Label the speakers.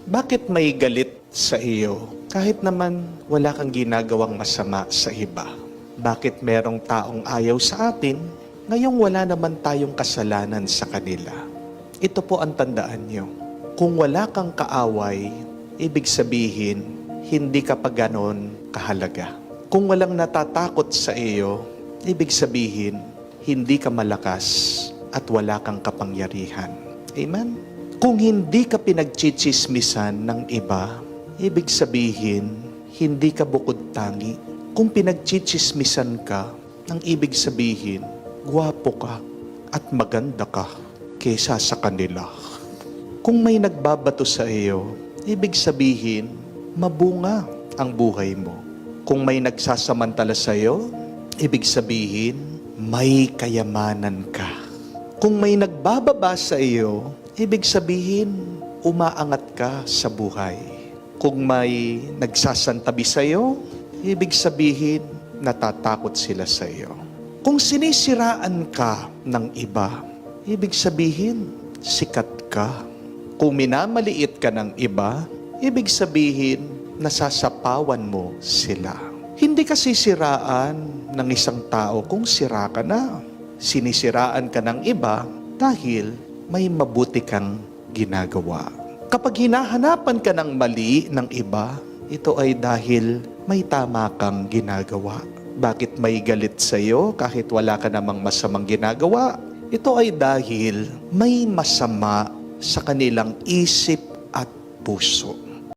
Speaker 1: Bakit may galit sa iyo kahit naman wala kang ginagawang masama sa iba? Bakit merong taong ayaw sa atin ngayong wala naman tayong kasalanan sa kanila? Ito po ang tandaan nyo. Kung wala kang kaaway, ibig sabihin, hindi ka pa ganon kahalaga. Kung walang natatakot sa iyo, ibig sabihin, hindi ka malakas at wala kang kapangyarihan. Amen? Kung hindi ka pinagchichismisan ng iba, ibig sabihin, hindi ka bukod tangi. Kung pinagchichismisan ka, ang ibig sabihin, gwapo ka at maganda ka kaysa sa kanila. Kung may nagbabato sa iyo, ibig sabihin, mabunga ang buhay mo. Kung may nagsasamantala sa iyo, ibig sabihin, may kayamanan ka. Kung may nagbababa sa iyo, ibig sabihin, umaangat ka sa buhay. Kung may nagsasantabi sa iyo, ibig sabihin, natatakot sila sa iyo. Kung sinisiraan ka ng iba, ibig sabihin, sikat ka. Kung minamaliit ka ng iba, ibig sabihin, nasasapawan mo sila. Hindi ka sisiraan ng isang tao kung sira ka na. Sinisiraan ka ng iba dahil may mabuti kang ginagawa. Kapag hinahanapan ka ng mali ng iba, ito ay dahil may tama kang ginagawa. Bakit may galit sa iyo kahit wala ka namang masamang ginagawa? Ito ay dahil may masama sa kanilang isip at puso.